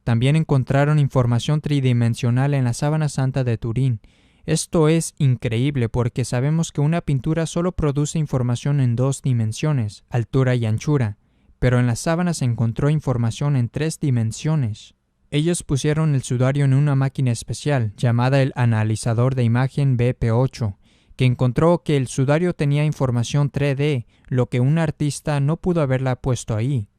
También encontraron información tridimensional en la sábana santa de Turín. Esto es increíble porque sabemos que una pintura solo produce información en 2 dimensiones, altura y anchura, pero en la sábana se encontró información en 3 dimensiones. Ellos pusieron el sudario en una máquina especial, llamada el analizador de imagen BP8, que encontró que el sudario tenía información 3D, lo que un artista no pudo haberla puesto ahí.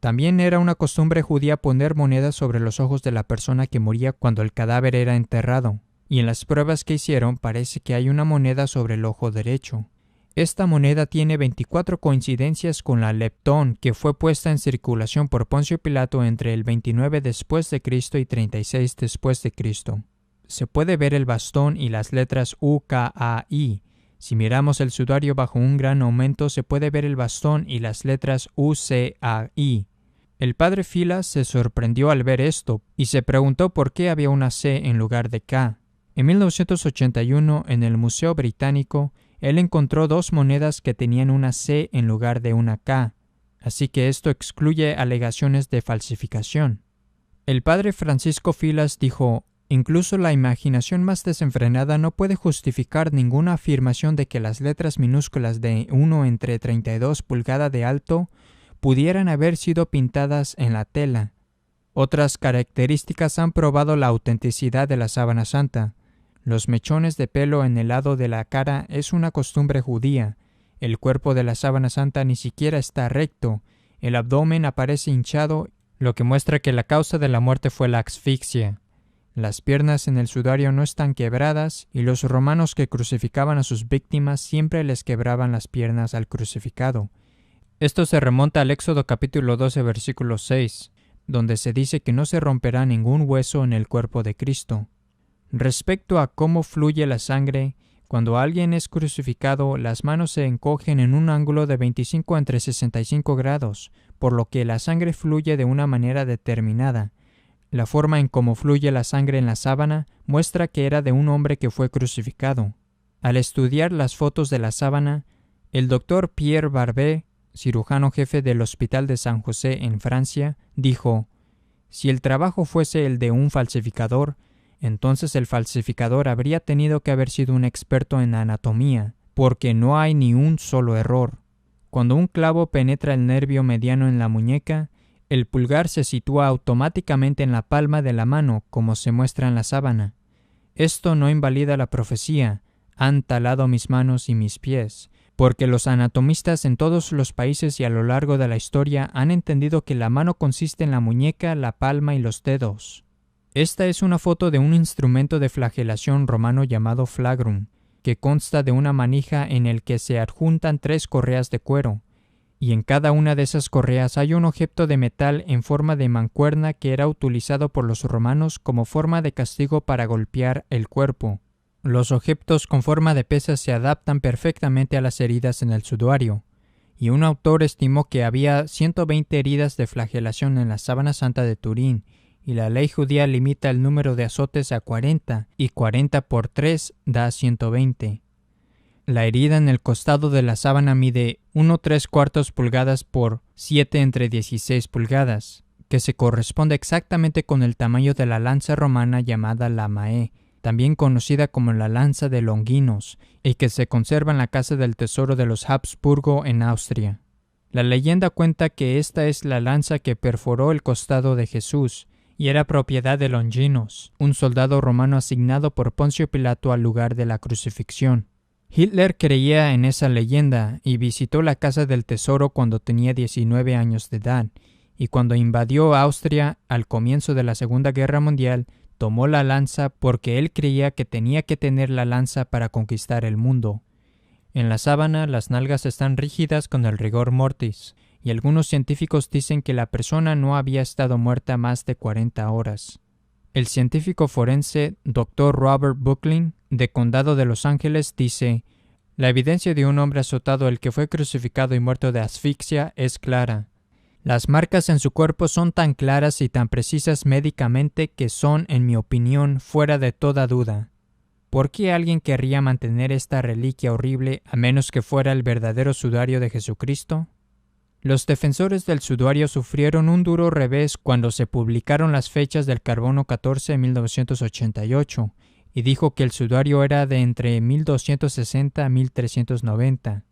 También era una costumbre judía poner monedas sobre los ojos de la persona que moría cuando el cadáver era enterrado. Y en las pruebas que hicieron parece que hay una moneda sobre el ojo derecho. Esta moneda tiene 24 coincidencias con la leptón que fue puesta en circulación por Poncio Pilato entre el 29 después de Cristo y 36 después de Cristo. Se puede ver el bastón y las letras UKAI. Si miramos el sudario bajo un gran aumento se puede ver el bastón y las letras UCAI. El padre Filas se sorprendió al ver esto y se preguntó por qué había una C en lugar de K. En 1981, en el Museo Británico, él encontró 2 monedas que tenían una C en lugar de una K, así que esto excluye alegaciones de falsificación. El padre Francisco Filas dijo: incluso la imaginación más desenfrenada no puede justificar ninguna afirmación de que las letras minúsculas de 1 entre 32 pulgadas de alto pudieran haber sido pintadas en la tela. Otras características han probado la autenticidad de la sábana santa. Los mechones de pelo en el lado de la cara es una costumbre judía. El cuerpo de la sábana santa ni siquiera está recto. El abdomen aparece hinchado, lo que muestra que la causa de la muerte fue la asfixia. Las piernas en el sudario no están quebradas, y los romanos que crucificaban a sus víctimas siempre les quebraban las piernas al crucificado. Esto se remonta al Éxodo capítulo 12, versículo 6, donde se dice que no se romperá ningún hueso en el cuerpo de Cristo. Respecto a cómo fluye la sangre, Cuando alguien es crucificado, las manos se encogen en un ángulo de 25 entre 65 grados, por lo que la sangre fluye de una manera determinada. La forma en cómo fluye la sangre en la sábana muestra que era de un hombre que fue crucificado. Al estudiar las fotos de la sábana, el doctor Pierre Barbet, cirujano jefe del Hospital de San José en Francia, dijo: «Si el trabajo fuese el de un falsificador, entonces el falsificador habría tenido que haber sido un experto en anatomía, porque no hay ni un solo error. Cuando un clavo penetra el nervio mediano en la muñeca, el pulgar se sitúa automáticamente en la palma de la mano, como se muestra en la sábana. Esto no invalida la profecía: han talado mis manos y mis pies, porque los anatomistas en todos los países y a lo largo de la historia han entendido que la mano consiste en la muñeca, la palma y los dedos». Esta es una foto de un instrumento de flagelación romano llamado flagrum, que consta de una manija en el que se adjuntan 3 correas de cuero, y en cada una de esas correas hay un objeto de metal en forma de mancuerna que era utilizado por los romanos como forma de castigo para golpear el cuerpo. Los objetos con forma de pesa se adaptan perfectamente a las heridas en el sudario, y un autor estimó que había 120 heridas de flagelación en la sábana santa de Turín, y la ley judía limita el número de azotes a 40, y 40 por 3 da 120. La herida en el costado de la sábana mide 1,3 pulgadas por 7 entre 16 pulgadas, que se corresponde exactamente con el tamaño de la lanza romana llamada lamae, también conocida como la lanza de Longinos, y que se conserva en la Casa del Tesoro de los Habsburgo en Austria. La leyenda cuenta que esta es la lanza que perforó el costado de Jesús, y era propiedad de Longinos, un soldado romano asignado por Poncio Pilato al lugar de la crucifixión. Hitler creía en esa leyenda y visitó la Casa del Tesoro cuando tenía 19 años de edad, y cuando invadió Austria al comienzo de la Segunda Guerra Mundial, tomó la lanza porque él creía que tenía que tener la lanza para conquistar el mundo. En la sábana, las nalgas están rígidas con el rigor mortis, y algunos científicos dicen que la persona no había estado muerta más de 40 horas. El científico forense Dr. Robert Bucklin, de Condado de Los Ángeles, dice: «La evidencia de un hombre azotado, el que fue crucificado y muerto de asfixia, es clara. Las marcas en su cuerpo son tan claras y tan precisas médicamente que son, en mi opinión, fuera de toda duda. ¿Por qué alguien querría mantener esta reliquia horrible a menos que fuera el verdadero sudario de Jesucristo?» Los defensores del sudario sufrieron un duro revés cuando se publicaron las fechas del carbono 14 en 1988, y dijo que el sudario era de entre 1260 a 1390.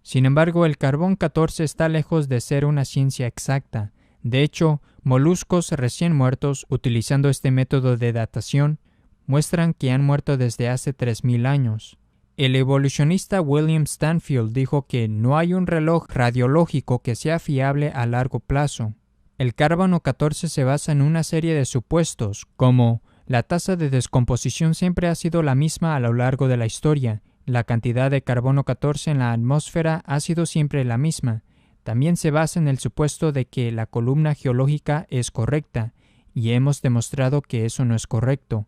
Sin embargo, el carbón 14 está lejos de ser una ciencia exacta. De hecho, moluscos recién muertos, utilizando este método de datación, muestran que han muerto desde hace 3000 años. El evolucionista William Stanfield dijo que no hay un reloj radiológico que sea fiable a largo plazo. El carbono 14 se basa en una serie de supuestos, como la tasa de descomposición siempre ha sido la misma a lo largo de la historia, la cantidad de carbono 14 en la atmósfera ha sido siempre la misma. También se basa en el supuesto de que la columna geológica es correcta, y hemos demostrado que eso no es correcto.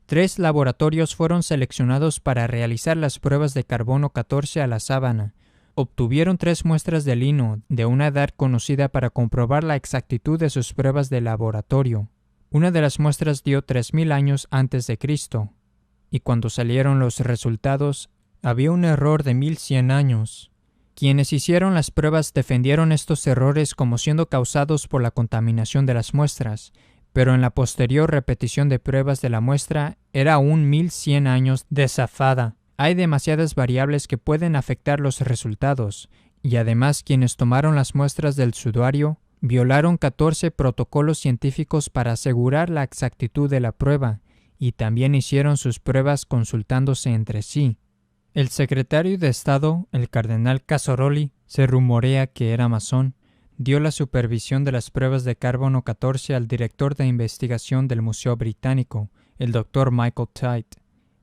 3 laboratorios fueron seleccionados para realizar las pruebas de carbono 14 a la sábana. Obtuvieron 3 muestras de lino de una edad conocida para comprobar la exactitud de sus pruebas de laboratorio. Una de las muestras dio 3000 años antes de Cristo, y cuando salieron los resultados, había un error de 1100 años. Quienes hicieron las pruebas defendieron estos errores como siendo causados por la contaminación de las muestras, pero en la posterior repetición de pruebas de la muestra era aún 1100 años de zafada. Hay demasiadas variables que pueden afectar los resultados, y además quienes tomaron las muestras del sudario violaron 14 protocolos científicos para asegurar la exactitud de la prueba, y también hicieron sus pruebas consultándose entre sí. El secretario de Estado, el cardenal Cassoroli, se rumorea que era masón, dio la supervisión de las pruebas de carbono 14 al director de investigación del Museo Británico, el Dr. Michael Tite.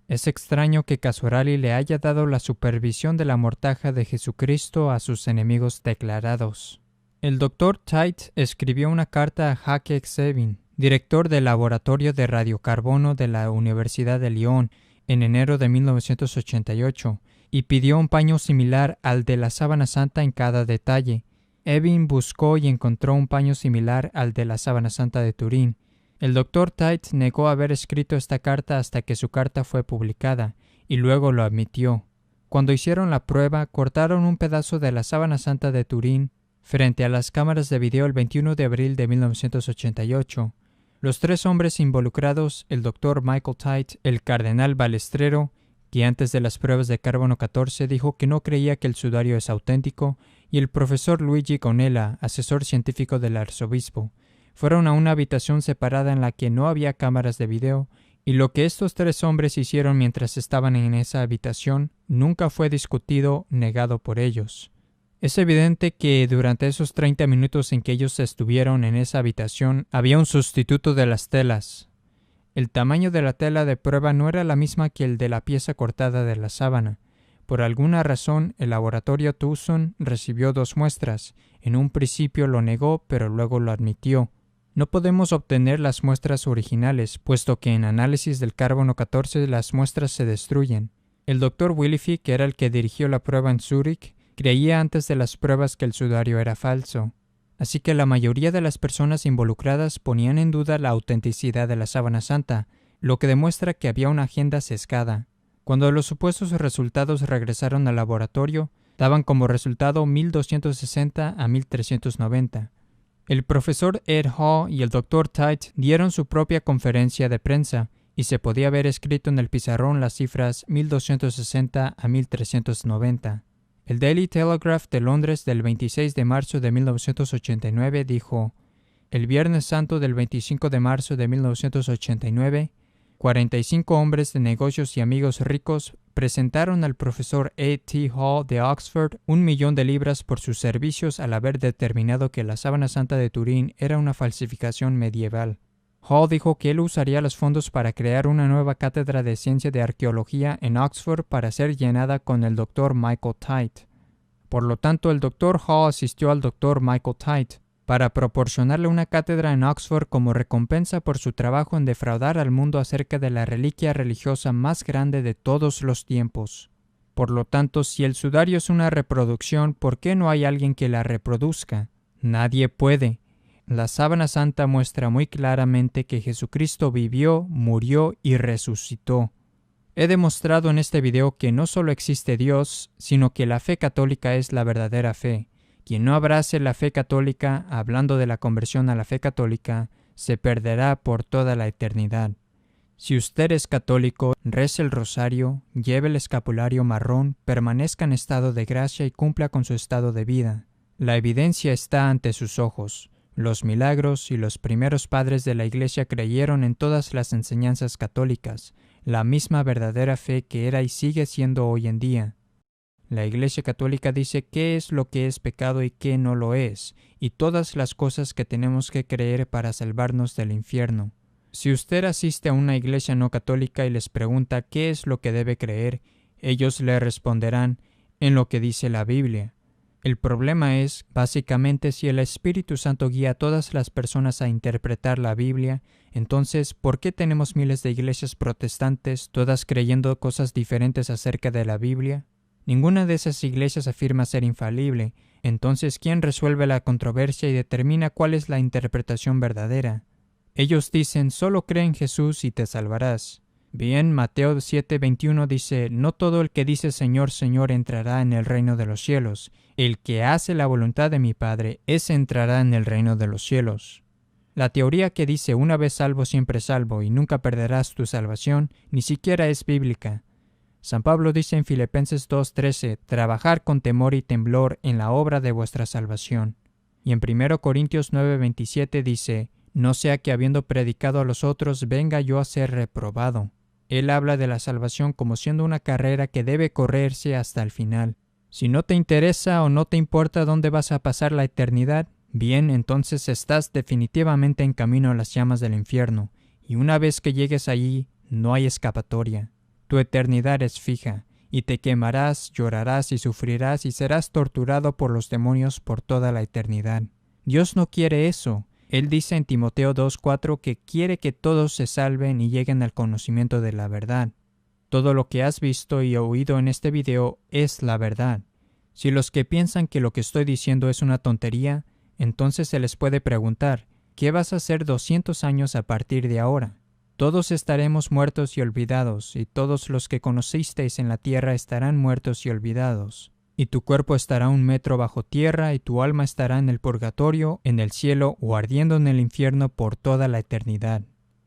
Es extraño que Cassoroli le haya dado la supervisión de la mortaja de Jesucristo a sus enemigos declarados. El Dr. Tite escribió una carta a Jacques Sevin, director del Laboratorio de Radiocarbono de la Universidad de Lyon, en enero de 1988 y pidió un paño similar al de la sábana santa en cada detalle. Evin buscó y encontró un paño similar al de la sábana santa de Turín. El Dr. Tait negó haber escrito esta carta hasta que su carta fue publicada, y luego lo admitió. Cuando hicieron la prueba, cortaron un pedazo de la sábana santa de Turín frente a las cámaras de video el 21 de abril de 1988. Los tres hombres involucrados, el Dr. Michael Tait, el cardenal Balestrero, que antes de las pruebas de carbono 14 dijo que no creía que el sudario es auténtico, y el profesor Luigi Gonella, asesor científico del arzobispo, fueron a una habitación separada en la que no había cámaras de video, y lo que estos tres hombres hicieron mientras estaban en esa habitación nunca fue discutido, negado por ellos. Es evidente que durante esos 30 minutos en que ellos estuvieron en esa habitación había un sustituto de las telas. El tamaño de la tela de prueba no era la misma que el de la pieza cortada de la sábana. Por alguna razón, el laboratorio Tucson recibió 2 muestras. En un principio lo negó, pero luego lo admitió. No podemos obtener las muestras originales, puesto que en análisis del carbono 14 las muestras se destruyen. El Dr. Willifi, que era el que dirigió la prueba en Zúrich, creía antes de las pruebas que el sudario era falso. Así que la mayoría de las personas involucradas ponían en duda la autenticidad de la sábana santa, lo que demuestra que había una agenda sesgada. Cuando los supuestos resultados regresaron al laboratorio, daban como resultado 1260 a 1390. El profesor Ed Hall y el Dr. Tait dieron su propia conferencia de prensa y se podía ver escrito en el pizarrón las cifras 1260 a 1390. El Daily Telegraph de Londres del 26 de marzo de 1989 dijo: el Viernes Santo del 25 de marzo de 1989, 45 hombres de negocios y amigos ricos presentaron al profesor A.T. Hall de Oxford 1.000.000 de libras por sus servicios al haber determinado que la sábana santa de Turín era una falsificación medieval. Hall dijo que él usaría los fondos para crear una nueva cátedra de ciencia de arqueología en Oxford para ser llenada con el Dr. Michael Tait. Por lo tanto, el Dr. Hall asistió al Dr. Michael Tait para proporcionarle una cátedra en Oxford como recompensa por su trabajo en defraudar al mundo acerca de la reliquia religiosa más grande de todos los tiempos. Por lo tanto, si el sudario es una reproducción, ¿por qué no hay alguien que la reproduzca? Nadie puede. La sábana santa muestra muy claramente que Jesucristo vivió, murió y resucitó. He demostrado en este video que no solo existe Dios, sino que la fe católica es la verdadera fe. Quien no abrace la fe católica, hablando de la conversión a la fe católica, se perderá por toda la eternidad. Si usted es católico, rece el rosario, lleve el escapulario marrón, permanezca en estado de gracia y cumpla con su estado de vida. La evidencia está ante sus ojos. Los milagros y los primeros padres de la Iglesia creyeron en todas las enseñanzas católicas, la misma verdadera fe que era y sigue siendo hoy en día. La Iglesia Católica dice qué es lo que es pecado y qué no lo es, y todas las cosas que tenemos que creer para salvarnos del infierno. Si usted asiste a una iglesia no católica y les pregunta qué es lo que debe creer, ellos le responderán en lo que dice la Biblia. El problema es, básicamente, si el Espíritu Santo guía a todas las personas a interpretar la Biblia, entonces, ¿por qué tenemos miles de iglesias protestantes, todas creyendo cosas diferentes acerca de la Biblia? Ninguna de esas iglesias afirma ser infalible. Entonces, ¿quién resuelve la controversia y determina cuál es la interpretación verdadera? Ellos dicen, solo cree en Jesús y te salvarás. Bien, Mateo 7:21 dice, no todo el que dice Señor, Señor entrará en el reino de los cielos. El que hace la voluntad de mi Padre, ese entrará en el reino de los cielos. La teoría que dice una vez salvo siempre salvo y nunca perderás tu salvación, ni siquiera es bíblica. San Pablo dice en Filipenses 2:13, trabajar con temor y temblor en la obra de vuestra salvación. Y en 1 Corintios 9:27 dice, no sea que habiendo predicado a los otros venga yo a ser reprobado. Él habla de la salvación como siendo una carrera que debe correrse hasta el final. Si no te interesa o no te importa dónde vas a pasar la eternidad, bien, entonces estás definitivamente en camino a las llamas del infierno, y una vez que llegues allí, no hay escapatoria. Tu eternidad es fija, y te quemarás, llorarás y sufrirás y serás torturado por los demonios por toda la eternidad. Dios no quiere eso. Él dice en Timoteo 2:4 que quiere que todos se salven y lleguen al conocimiento de la verdad. Todo lo que has visto y oído en este video es la verdad. Si los que piensan que lo que estoy diciendo es una tontería, entonces se les puede preguntar, ¿qué vas a hacer 200 años a partir de ahora? Todos estaremos muertos y olvidados, y todos los que conocisteis en la tierra estarán muertos y olvidados. Y tu cuerpo estará 1 metro bajo tierra, y tu alma estará en el purgatorio, en el cielo o ardiendo en el infierno por toda la eternidad.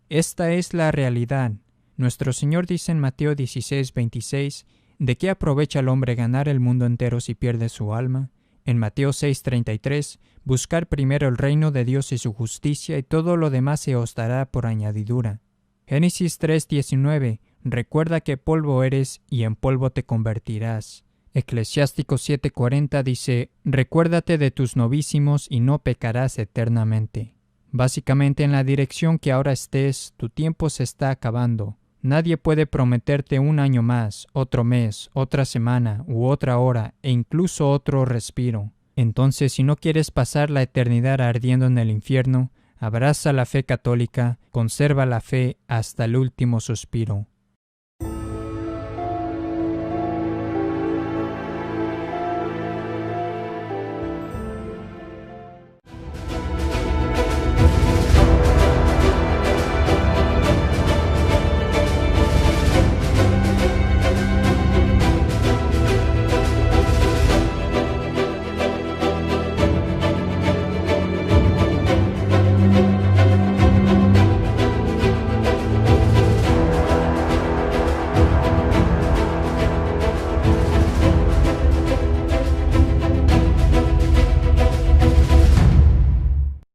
Esta es la realidad. Nuestro Señor dice en Mateo 16:26, ¿de qué aprovecha el hombre ganar el mundo entero si pierde su alma? En Mateo 6:33, buscar primero el reino de Dios y su justicia, y todo lo demás se os dará por añadidura. Génesis 3:19, recuerda que polvo eres y en polvo te convertirás. Eclesiásticos 7:40 dice, recuérdate de tus novísimos y no pecarás eternamente. Básicamente, en la dirección que ahora estés, tu tiempo se está acabando. Nadie puede prometerte 1 año más, otro mes, otra semana u otra hora e incluso otro respiro. Entonces, si no quieres pasar la eternidad ardiendo en el infierno, abraza la fe católica, conserva la fe hasta el último suspiro.